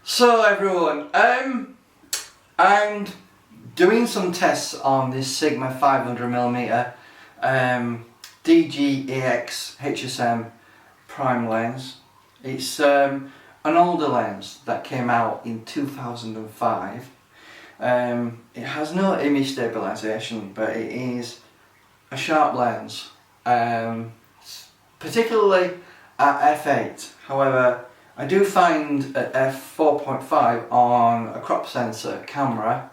So everyone, I'm doing some tests on this Sigma 500mm DG HSM prime lens. It's an older lens that came out in 2005. It has no image stabilization, but it is a sharp lens, particularly at f8. However, I do find at f4.5 on a crop sensor camera,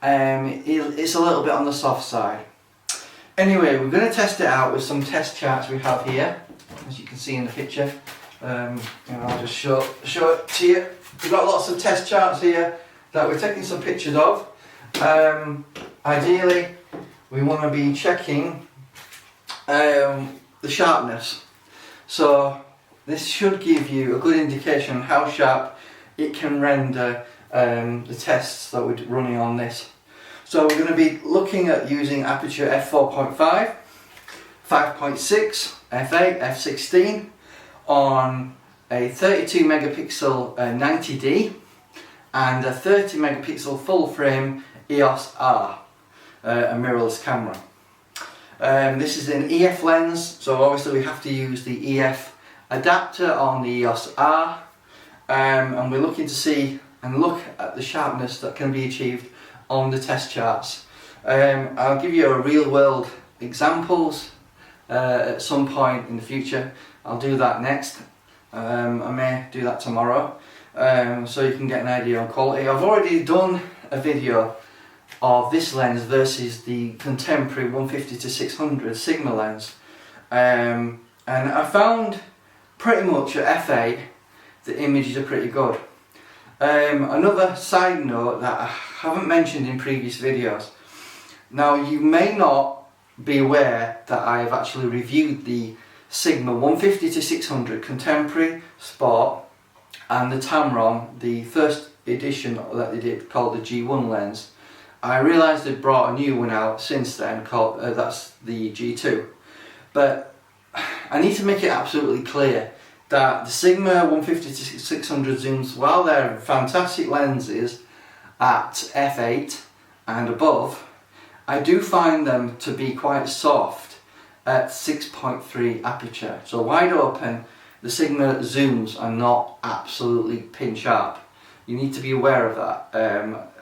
it's a little bit on the soft side. Anyway, we're going to test it out with some test charts we have here, as you can see in the picture. And I'll just show it to you. We've got lots of test charts here that we're taking some pictures of. Ideally, we want to be checking the sharpness. So this should give you a good indication how sharp it can render the tests that we're running on this. So we're going to be looking at using aperture f4.5, 5.6, f8, f16 on a 32 megapixel 90D and a 30 megapixel full frame EOS R, a mirrorless camera. This is an EF lens, so obviously we have to use the EF adapter on the EOS R, and we're looking to see and look at the sharpness that can be achieved on the test charts. I'll give you a real world examples at some point in the future. I'll do that next. I may do that tomorrow, so you can get an idea on quality. I've already done a video of this lens versus the contemporary 150-600 Sigma lens, and I found pretty much at f8 the images are pretty good. Another side note that I haven't mentioned in previous videos. Now, you may not be aware that I have actually reviewed the Sigma 150-600 Contemporary Sport and the Tamron, the first edition that they did called the G1 lens. I realised they've brought a new one out since then called, that's the G2. But I need to make it absolutely clear that the Sigma 150-600 zooms, while they're fantastic lenses at f8 and above, I do find them to be quite soft at 6.3 aperture. So wide open, the Sigma zooms are not absolutely pin sharp. You need to be aware of that.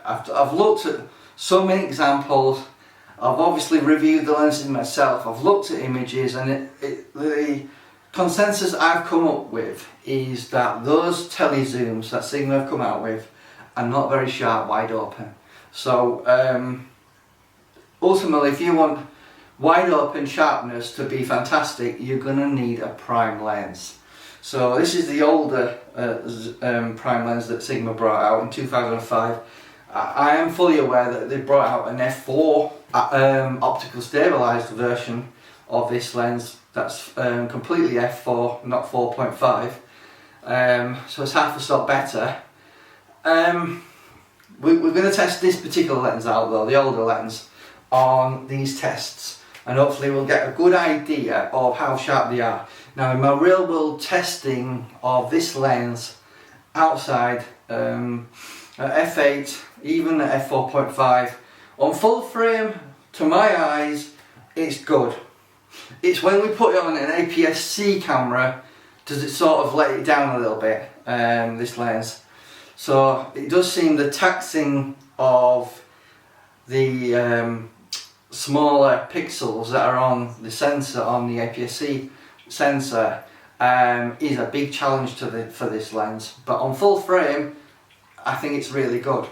I've looked at so many examples. I've obviously reviewed the lenses myself. I've looked at images, and the consensus I've come up with is that those tele-zooms that Sigma have come out with are not very sharp wide open. So ultimately, if you want wide open sharpness to be fantastic, you're going to need a prime lens. So this is the older prime lens that Sigma brought out in 2005. I am fully aware that they brought out an F4 optical stabilized version of this lens that's completely f4, not 4.5, so it's half a stop better. We're going to test this particular lens out though, the older lens, on these tests, and hopefully we'll get a good idea of how sharp they are. Now, in my real world testing of this lens outside at f8, even at f4.5, on full frame, to my eyes, it's good. It's when we put it on an Apsc camera does it sort of let it down a little bit, this lens. So it does seem the taxing of the smaller pixels that are on the sensor, on the Apsc sensor, is a big challenge for this lens. But on full frame, I think it's really good.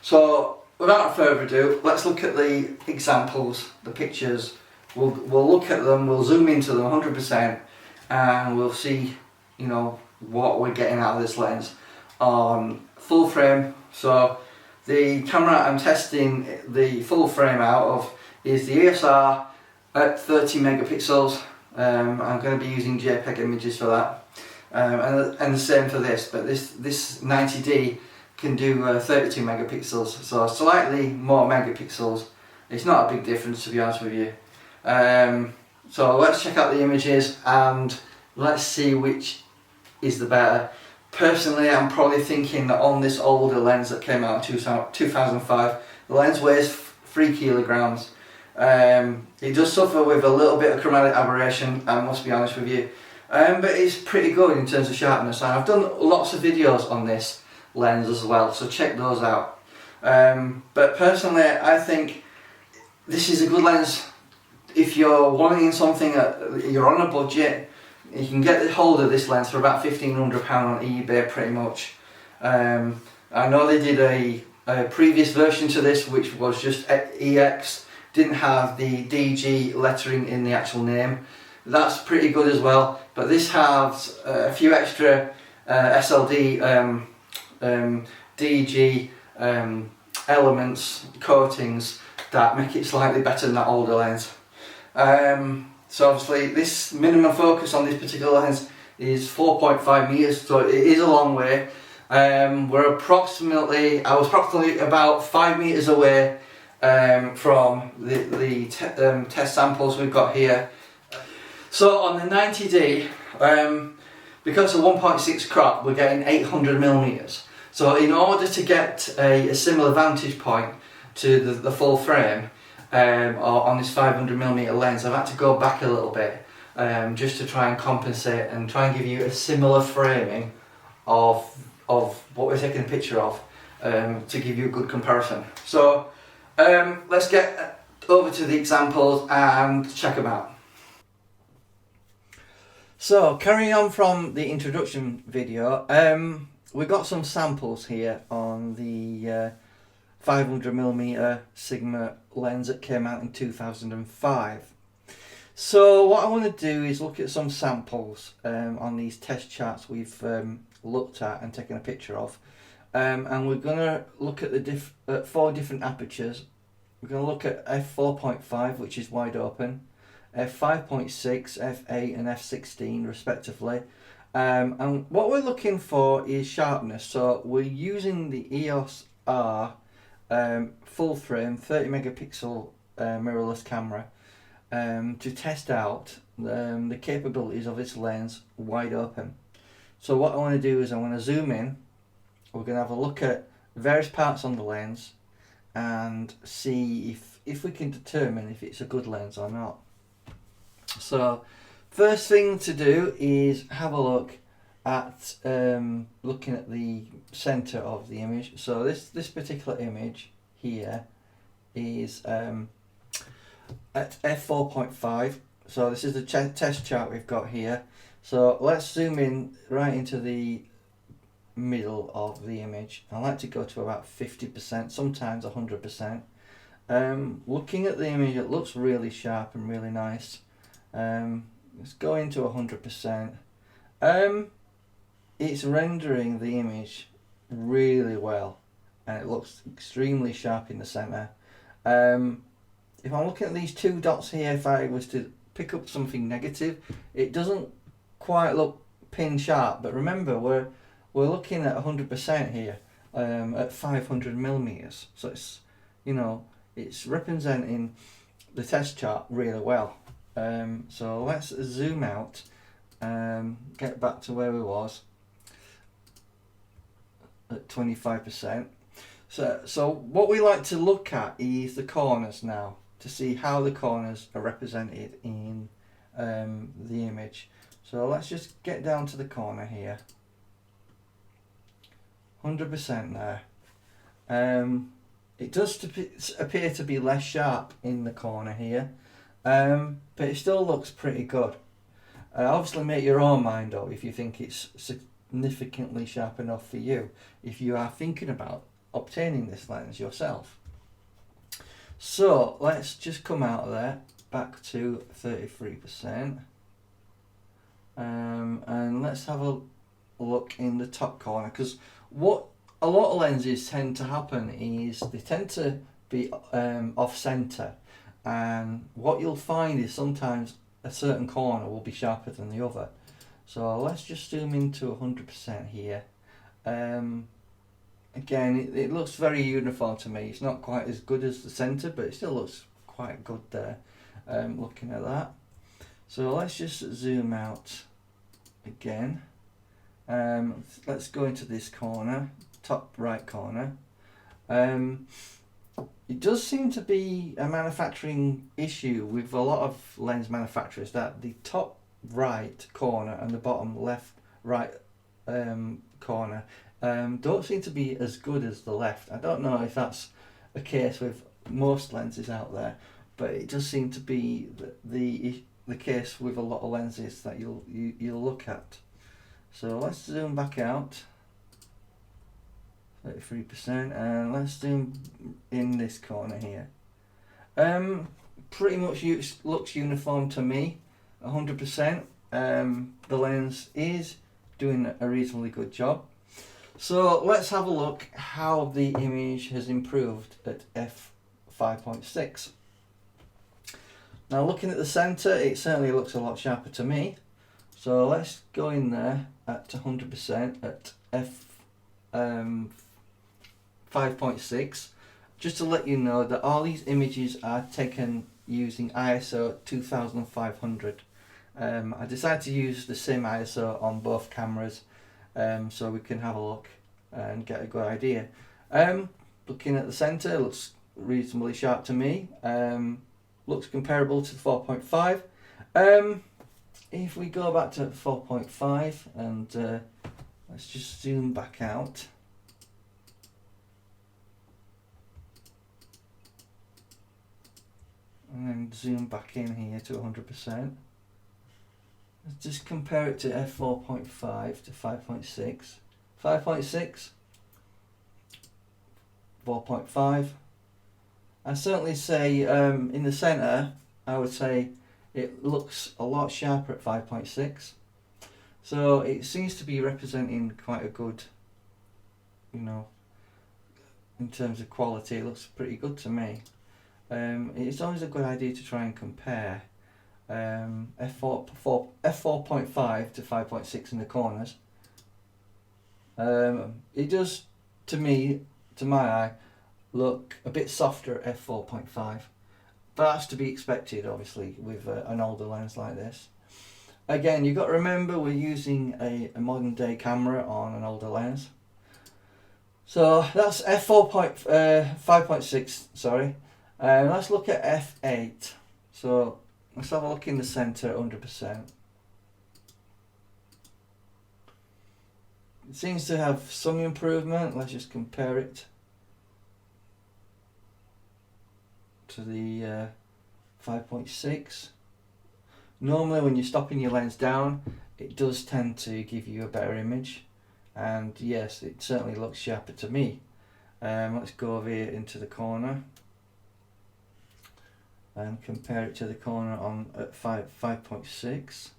So without further ado, let's look at the examples, the pictures. We'll look at them, we'll zoom into them 100%, and we'll see, you know, what we're getting out of this lens on full frame. So the camera I'm testing the full frame out of is the EOS R at 30 megapixels. I'm going to be using JPEG images for that, and the same for this, but this 90D can do 32 megapixels, so slightly more megapixels. It's not a big difference, to be honest with you. So let's check out the images and let's see which is the better. Personally, I'm probably thinking that on this older lens that came out in 2005, the lens weighs 3 kilograms. It does suffer with a little bit of chromatic aberration, I must be honest with you, but it's pretty good in terms of sharpness, and I've done lots of videos on this lens as well, so check those out. But personally, I think this is a good lens if you're wanting something, you're on a budget. You can get hold of this lens for about £1,500 on eBay pretty much. I know they did a previous version to this which was just EX, didn't have the DG lettering in the actual name. That's pretty good as well, but this has a few extra SLD DG elements, coatings that make it slightly better than that older lens. So obviously this minimum focus on this particular lens is 4.5 meters, so it is a long way. I was approximately about 5 meters away from the test samples we've got here. So on the 90D, because of 1.6 crop, we're getting 800 millimeters. So in order to get a similar vantage point to the full frame, or on this 500mm lens, I've had to go back a little bit just to try and compensate and try and give you a similar framing of what we're taking a picture of, to give you a good comparison. So let's get over to the examples and check them out. So carrying on from the introduction video, we've got some samples here on the 500mm Sigma lens that came out in 2005. So what I want to do is look at some samples on these test charts we've looked at and taken a picture of, and we're going to look at the 4 different apertures. We're going to look at F4.5, which is wide open, F5.6, F8 and F16 respectively, and what we're looking for is sharpness. So we're using the EOS R full frame 30 megapixel mirrorless camera to test out the capabilities of this lens wide open. So what I want to do is I want to zoom in. We're going to have a look at various parts on the lens and see if we can determine if it's a good lens or not. So first thing to do is have a look at looking at the center of the image. So this particular image here is at f4.5. So this is the test chart we've got here. So let's zoom in right into the middle of the image. I like to go to about 50%, sometimes 100%. Looking at the image, it looks really sharp and really nice. Let's go into 100%. It's rendering the image really well, and it looks extremely sharp in the center. If I'm looking at these 2 dots here, if I was to pick up something negative, it doesn't quite look pin sharp, but remember we're looking at 100% here, at 500 millimeters, so it's, you know, it's representing the test chart really well. So let's zoom out, get back to where we was at 25%. So what we like to look at is the corners now, to see how the corners are represented in the image. So let's just get down to the corner here, 100% there. It does appear to be less sharp in the corner here, but it still looks pretty good. Obviously make your own mind up if you think it's significantly sharp enough for you, if you are thinking about obtaining this lens yourself. So let's just come out of there, back to 33%, and let's have a look in the top corner, because what a lot of lenses tend to happen is they tend to be off center, and what you'll find is sometimes a certain corner will be sharper than the other. So let's just zoom into 100% here. Again, it looks very uniform to me. It's not quite as good as the center, but it still looks quite good there, looking at that. So let's just zoom out again, Let's go into this corner, top right corner. It does seem to be a manufacturing issue with a lot of lens manufacturers that the top right corner and the bottom left right corner don't seem to be as good as the left. I don't know if that's the case with most lenses out there, but it does seem to be the case with a lot of lenses that you'll look at. So let's zoom back out, 33%, and let's zoom in this corner here. Pretty much looks uniform to me, 100%. The lens is doing a reasonably good job. So let's have a look how the image has improved at f5.6. Now looking at the center, it certainly looks a lot sharper to me. So let's go in there at 100% at f5.6, just to let you know that all these images are taken using ISO 2500. I decided to use the same ISO on both cameras, so we can have a look and get a good idea. Looking at the center, it looks reasonably sharp to me. Looks comparable to 4.5. If we go back to 4.5 and let's just zoom back out. And then zoom back in here to 100%. Let's just compare it to f4.5 to 5.6. 5.6, 4.5. I certainly say in the center, I would say it looks a lot sharper at 5.6. So it seems to be representing quite a good, in terms of quality, it looks pretty good to me. It's always a good idea to try and compare f4.5 to 5.6 in the corners. It does, to me, to my eye, look a bit softer at f4.5. But that's to be expected, obviously, with an older lens like this. Again, you've got to remember we're using a modern day camera on an older lens. So that's f5.6, sorry. Let's look at f8. So let's have a look in the center, 100%. It seems to have some improvement. Let's just compare it to the 5.6. Normally when you're stopping your lens down, it does tend to give you a better image, and yes, it certainly looks sharper to me. Let's go over here into the corner and compare it to the corner on at 5.6,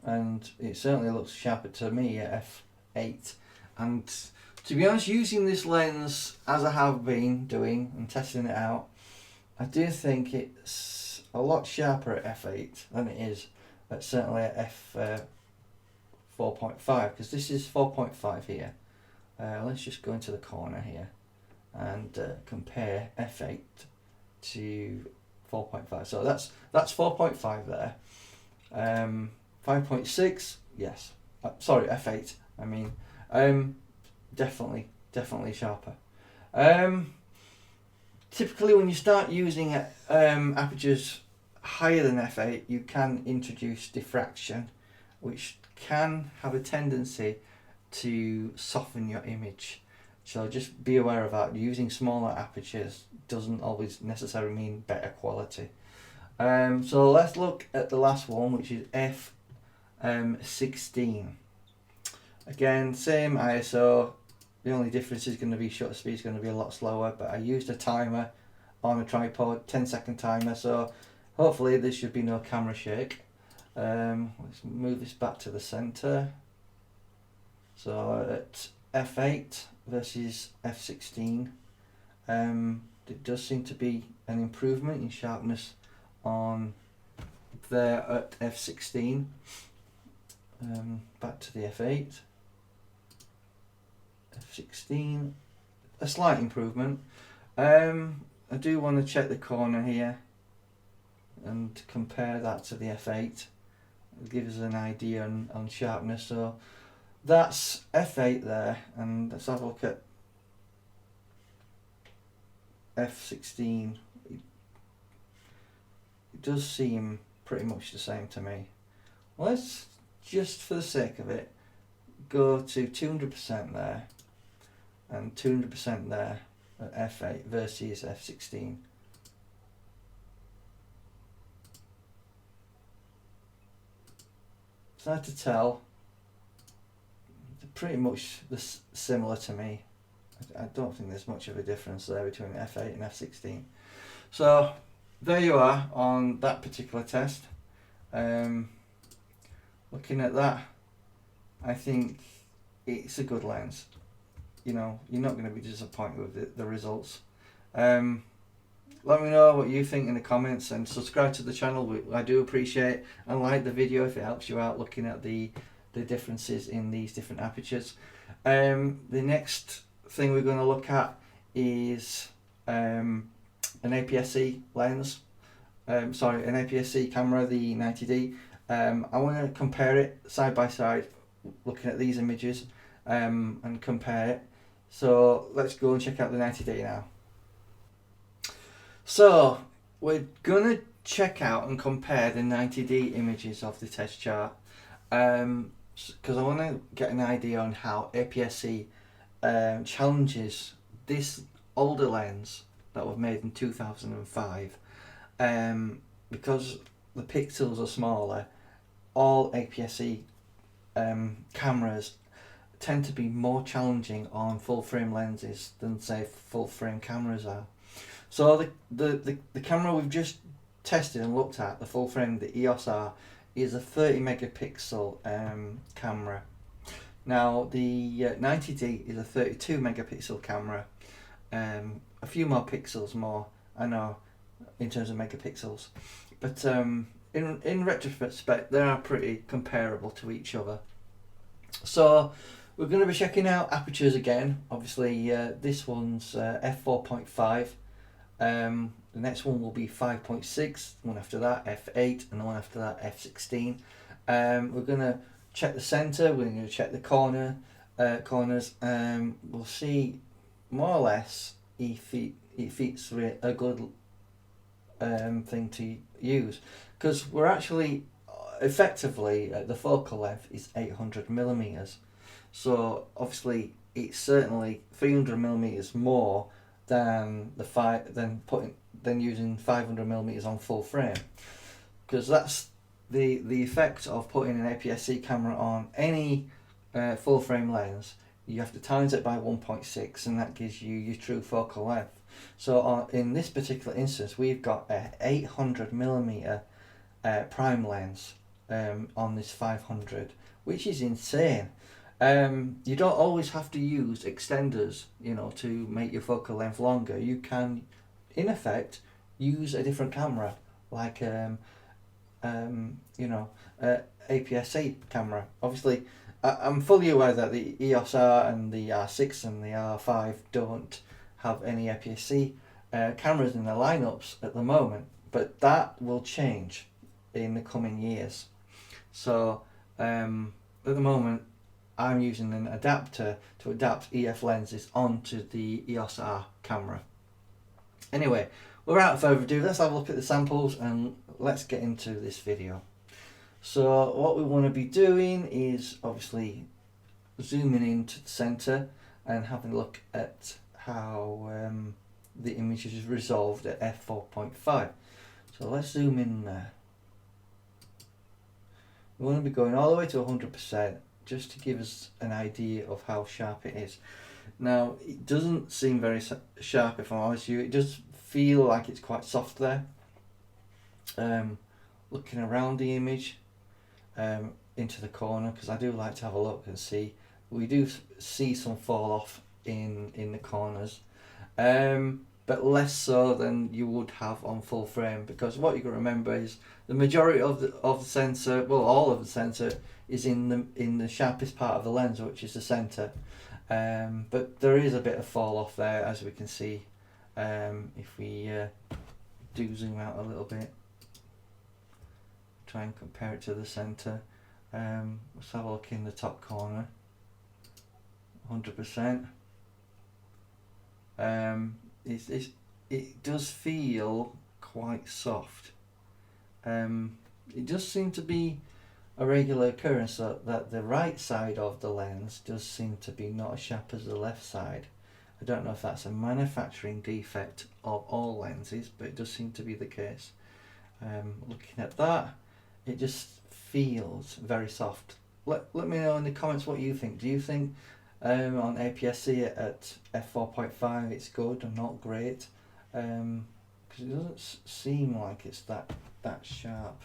and it certainly looks sharper to me at f8. And to be honest, using this lens as I have been doing and testing it out, I do think it's a lot sharper at f8 than it is at certainly at f4.5, because this is 4.5 here. Let's just go into the corner here and compare f8 to 4.5. So that's 4.5 there. 5.6, yes. Sorry, f8. I mean, definitely sharper. Typically, when you start using apertures higher than f8, you can introduce diffraction, which can have a tendency to soften your image. So just be aware of that. Using smaller apertures doesn't always necessarily mean better quality. So let's look at the last one, which is f16. Again, same ISO. The only difference is going to be shutter speed is going to be a lot slower, but I used a timer on a tripod, 10-second timer, so hopefully there should be no camera shake. Let's move this back to the center. So at f8 versus f16, it does seem to be an improvement in sharpness on there at f16. Back to the f8. F16, a slight improvement. I do want to check the corner here and compare that to the f8. It'll give us an idea on sharpness. So that's f8 there, and let's have a look at f16. It does seem pretty much the same to me. Let's, just for the sake of it, go to 200% there and 200% there at f8 versus f16. It's hard to tell. They're pretty much similar to me. I don't think there's much of a difference there between f8 and f16. So there you are on that particular test. Looking at that, I think it's a good lens. You know, you're not going to be disappointed with the results. Let me know what you think in the comments, and subscribe to the channel. I do appreciate, and like the video if it helps you out looking at the differences in these different apertures. The next thing we're going to look at is an Apsc lens. Sorry, an Apsc camera, the 90D. I want to compare it side by side, looking at these images, and compare it. So let's go and check out the 90D now. So we're going to check out and compare the 90D images of the test chart, because I want to get an idea on how Apsc challenges this older lens that was made in 2005. Because the pixels are smaller, all Apsc cameras tend to be more challenging on full frame lenses than, say, full frame cameras are. So the camera we've just tested and looked at, the full frame, the EOS R, is a 30 megapixel camera. Now the 90D is a 32 megapixel camera, a few more pixels more, I know, in terms of megapixels, but in retrospect they are pretty comparable to each other. So we're going to be checking out apertures again. Obviously this one's f4.5. The next one will be 5.6, the one after that f8, and the one after that f16. We're going to check the center, we're going to check the corners. We'll see more or less if it's a good thing to use, because we're actually effectively the focal length is 800 millimeters. So obviously it's certainly 300 millimeters more than using 500 millimeters on full frame, because that's the effect of putting an Apsc camera on any full frame lens. You have to times it by 1.6, and that gives you your true focal length. So in this particular instance, we've got a 800 millimeter prime lens on this 500, which is insane. You don't always have to use extenders, you know, to make your focal length longer. You can, in effect, use a different camera, like you know, Apsc camera. Obviously, I'm fully aware that the EOS R and the R6 and the R5 don't have any Apsc cameras in their lineups at the moment, but that will change in the coming years. So at the moment I'm using an adapter to adapt EF lenses onto the EOS R camera. Anyway, without further ado, let's have a look at the samples and let's get into this video. So what we want to be doing is obviously zooming into the center and having a look at how the image is resolved at f4.5. So let's zoom in there. We want to be going all the way to 100% just to give us an idea of how sharp it is. Now it doesn't seem very sharp, if I'm honest with you. It does feel like it's quite soft there. Looking around the image into the corner, because I do like to have a look and see. We do see some fall off in the corners, but less so than you would have on full frame, because what you got to remember is the majority of the sensor, well, all of the sensor is in the sharpest part of the lens, which is the center. But there is a bit of fall off there, as we can see if we do zoom out a little bit. try and compare it to the centre. Let's have a look in the top corner. 100%. It does feel quite soft. It does seem to be a regular occurrence that the right side of the lens does seem to be not as sharp as the left side. I don't know if that's a manufacturing defect of all lenses, but it does seem to be the case. Looking at that, it just feels very soft. Let me know in the comments what you think. Do you think on Apsc at F4.5 it's good or not great? Because it doesn't seem like it's that sharp.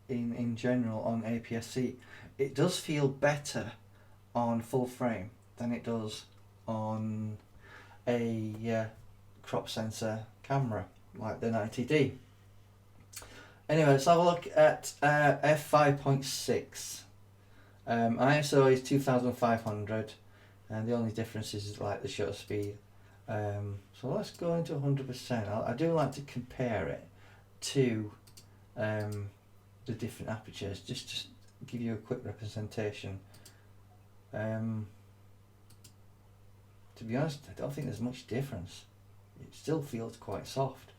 In general on Apsc, it does feel better on full frame than it does on a crop sensor camera like the 90D. Anyway, let's have a look at f5.6. ISO is 2500, and the only difference is like the shutter speed. So let's go into 100%. I do like to compare it to the different apertures, just to give you a quick representation. To be honest, I don't think there's much difference. It still feels quite soft.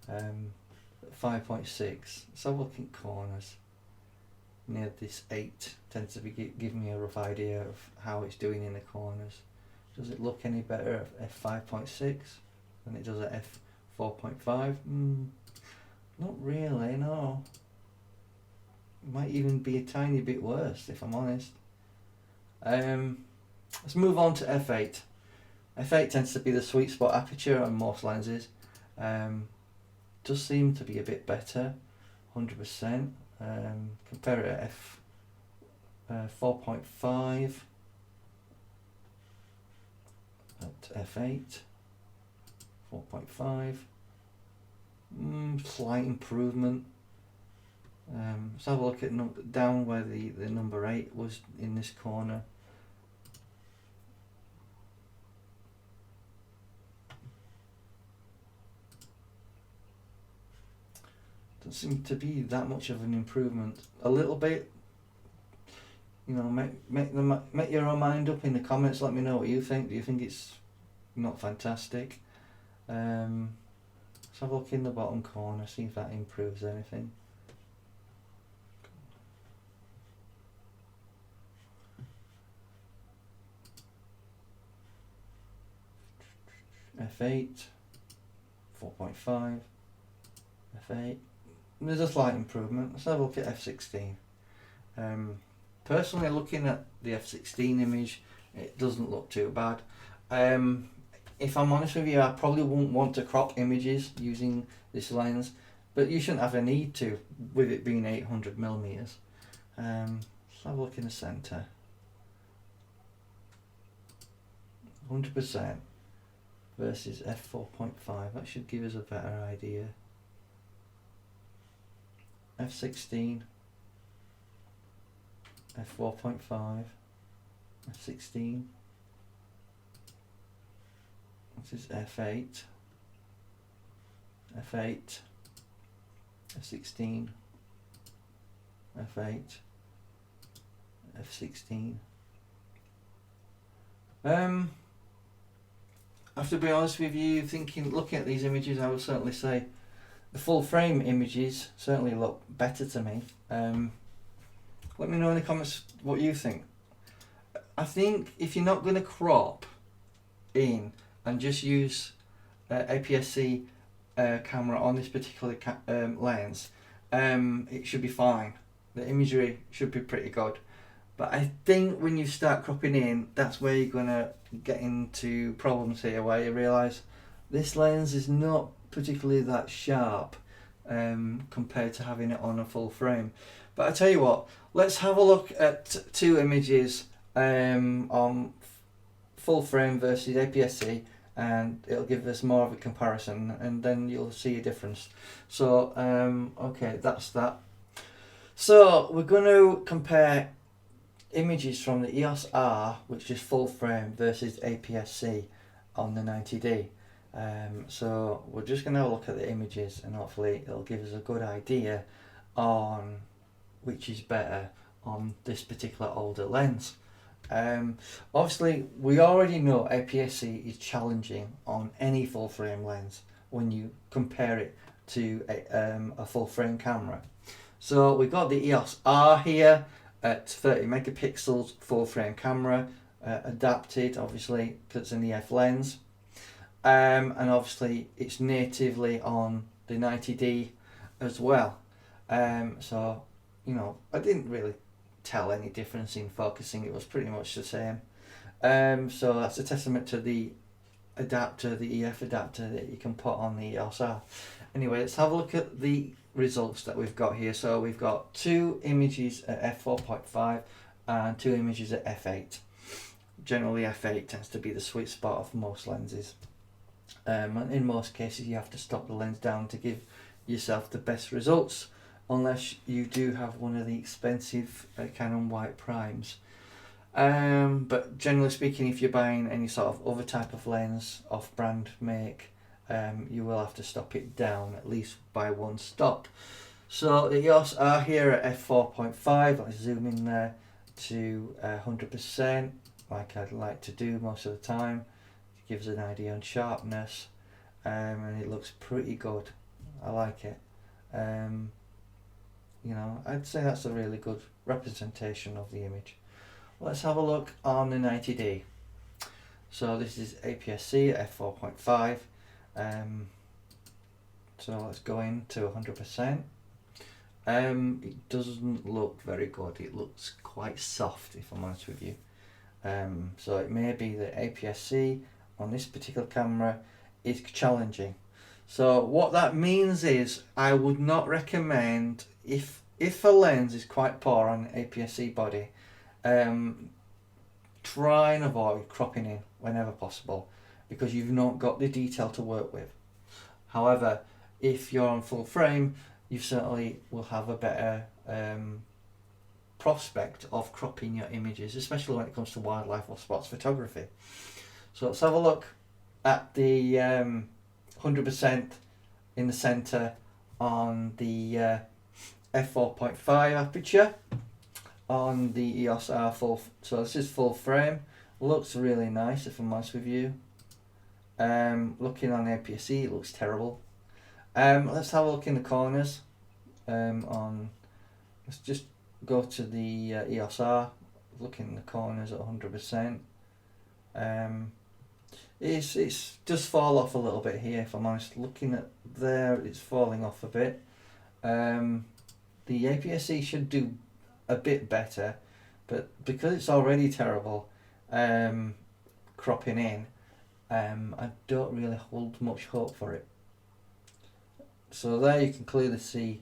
5.6. Let's have a look in corners. Near this 8 tends to be giving me a rough idea of how it's doing in the corners. Does it look any better at f5.6 than it does at f4.5? Not really, no. It might even be a tiny bit worse, if I'm honest. Let's move on to f8. f8 tends to be the sweet spot aperture on most lenses. Does seem to be a bit better, 100%. Compare it at f4.5 at f8, 4.5. Slight improvement. Let's have a look at down where the number 8 was in this corner. Doesn't seem to be that much of an improvement. A little bit. You know, make your own mind up in the comments. Let me know what you think. Do you think it's not fantastic? Let's have a look in the bottom corner, see if that improves anything. F8, 4.5, F8. There's a slight improvement. Let's have a look at f16. Personally, looking at the f16 image, it doesn't look too bad. If I'm honest with you, I probably wouldn't want to crop images using this lens, but you shouldn't have a need to with it being 800mm. Let's have a look in the centre. 100% versus f4.5. That should give us a better idea. f16, f4.5, f16. This is f8, f8, f16, f8, f16. I have to be honest with you, looking at these images, I would certainly say the full frame images certainly look better to me. Let me know in the comments what you think. I think if you're not going to crop in and just use Apsc camera on this particular lens, it should be fine. The imagery should be pretty good. But I think when you start cropping in, that's where you're going to get into problems here, where you realise this lens is not particularly that sharp compared to having it on a full frame. But I tell you what, let's have a look at two images on full frame versus Apsc, and it'll give us more of a comparison, and then you'll see a difference. So okay, that's that. So we're going to compare images from the EOS R, which is full frame, versus Apsc on the 90D. So we're just going to have a look at the images, and hopefully it'll give us a good idea on which is better on this particular older lens. Obviously we already know Aperture is challenging on any full frame lens when you compare it to a full frame camera. So we've got the EOS R here at 30 megapixels full frame camera, adapted obviously because it's in the F lens, and obviously it's natively on the 90D as well. So you know, I didn't really tell any difference in focusing, it was pretty much the same. So that's a testament to the adapter, the EF adapter that you can put on the EOS R. Anyway, let's have a look at the results that we've got here. So we've got 2 images at f4.5 and 2 images at f8. Generally f8 tends to be the sweet spot of most lenses. And in most cases you have to stop the lens down to give yourself the best results, unless you do have one of the expensive Canon white primes. But generally speaking, if you're buying any sort of other type of lens, off-brand make, you will have to stop it down at least by 1 stop. So the EOS R here at f4.5, let's zoom in there to 100%, like I'd like to do most of the time. It gives an idea on sharpness, and it looks pretty good. I like it. You know, I'd say that's a really good representation of the image. Let's have a look on the 90D. So this is Apsc at f4.5. So let's go into 100%. It doesn't look very good. It looks quite soft, if I'm honest with you. So it may be that Apsc on this particular camera is challenging. So what that means is I would not recommend, if a lens is quite poor on an Apsc body, try and avoid cropping in whenever possible, because you've not got the detail to work with. However, if you're on full frame, you certainly will have a better prospect of cropping your images, especially when it comes to wildlife or sports photography. So let's have a look at the 100% in the center on the f4.5 aperture on the EOS R full. So this is full frame. Looks really nice, if I'm honest with you. Looking on Apsc, it looks terrible. Let's have a look in the corners. Let's just go to the EOS R. Look in the corners at 100%. It's just fall off a little bit here, if I'm honest. Looking at there, it's falling off a bit. The Apsc should do a bit better, but because it's already terrible cropping in, I don't really hold much hope for it. So there you can clearly see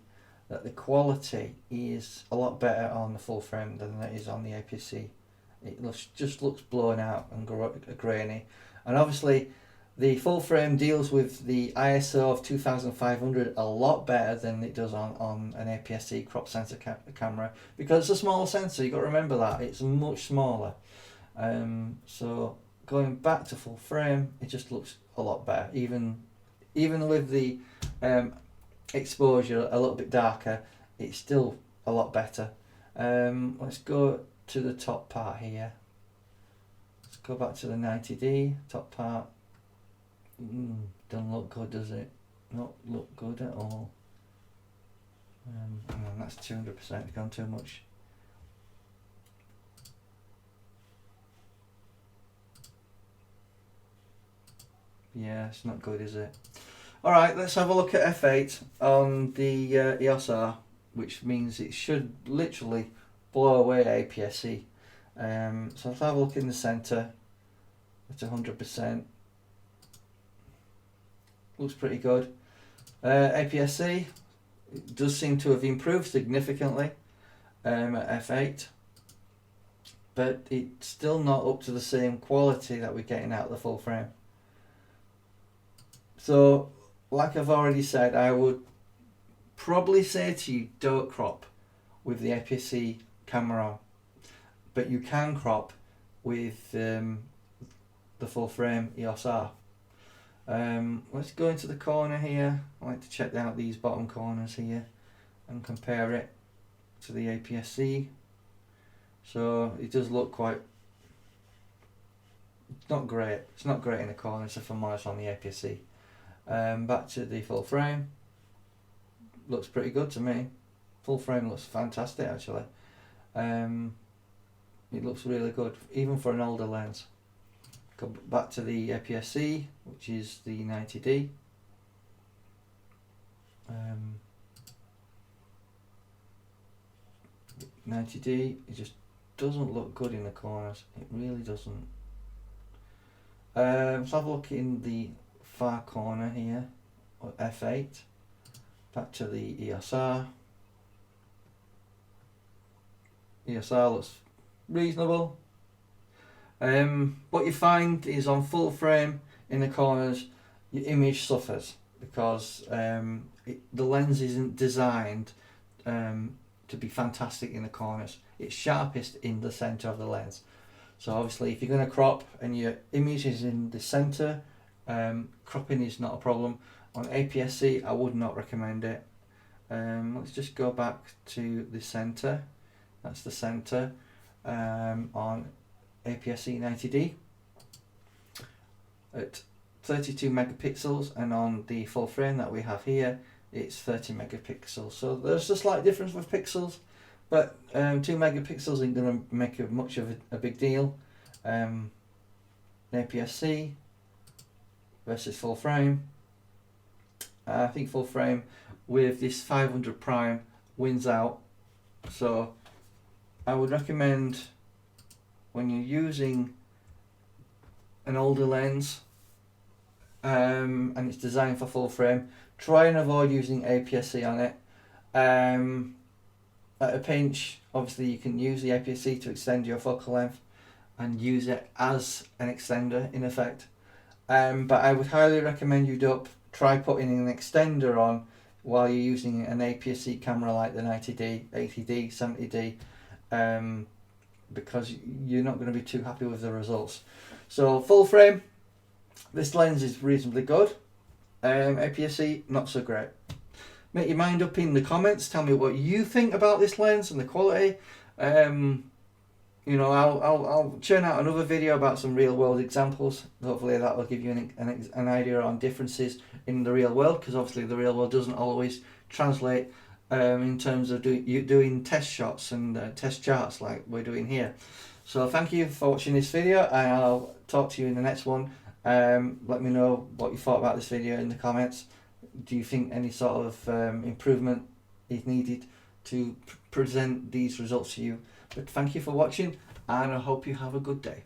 that the quality is a lot better on the full frame than it is on the Apsc. It just looks blown out and grainy. And obviously the full frame deals with the ISO of 2500 a lot better than it does on an Apsc crop sensor camera, because it's a smaller sensor. You've got to remember that it's much smaller. So going back to full frame, it just looks a lot better, even with the exposure a little bit darker, it's still a lot better. Let's go to the top part here. Let's go back to the 90D top part. Doesn't look good, does it? Not look good at all. Hang on, that's 200%, gone too much. Yeah, it's not good, is it? Alright, let's have a look at f8 on the EOS R, which means it should literally blow away Apsc. So let's have a look in the centre. It's 100%. Looks pretty good. Apsc, it does seem to have improved significantly at f8, but it's still not up to the same quality that we're getting out of the full frame. So, like I've already said, I would probably say to you, don't crop with the Apsc camera on, but you can crop with the full frame EOS R. Let's go into the corner here. I like to check out these bottom corners here and compare it to the Apsc. So it does look quite, it's not great in the corners if I'm honest on the Apsc. Back to the full frame, looks pretty good to me. Full frame looks fantastic actually. It looks really good even for an older lens. Go back to the Apsc, which is the 90D. 90D, it just doesn't look good in the corners. It really doesn't. Let's have a look in the far corner here, or F8. Back to the EOS R. EOS R looks reasonable. What you find is on full frame in the corners, your image suffers because the lens isn't designed to be fantastic in the corners. It's sharpest in the center of the lens. So obviously if you're going to crop and your image is in the center, cropping is not a problem. On Apsc I would not recommend it. Let's just go back to the center. That's the center on Apsc 90D at 32 megapixels, and on the full frame that we have here it's 30 megapixels. So there's a slight difference with pixels, but 2 megapixels ain't going to make much of a big deal. Apsc versus full frame. I think full frame with this 500 prime wins out. So I would recommend, when you're using an older lens and it's designed for full frame, try and avoid using Apsc on it. At a pinch, obviously you can use the Apsc to extend your focal length and use it as an extender in effect. But I would highly recommend you try putting an extender on while you're using an Apsc camera like the 90D, 80D, 70D, because you're not going to be too happy with the results. So full frame, this lens is reasonably good. Apsc, not so great. Make your mind up in the comments. Tell me what you think about this lens and the quality. You know, I'll churn out another video about some real world examples. Hopefully that will give you an idea on differences in the real world, because obviously the real world doesn't always translate in terms of doing test shots and test charts like we're doing here. So thank you for watching this video, and I'll talk to you in the next one. Let me know what you thought about this video in the comments. Do you think any sort of improvement is needed to present these results to you? But thank you for watching, and I hope you have a good day.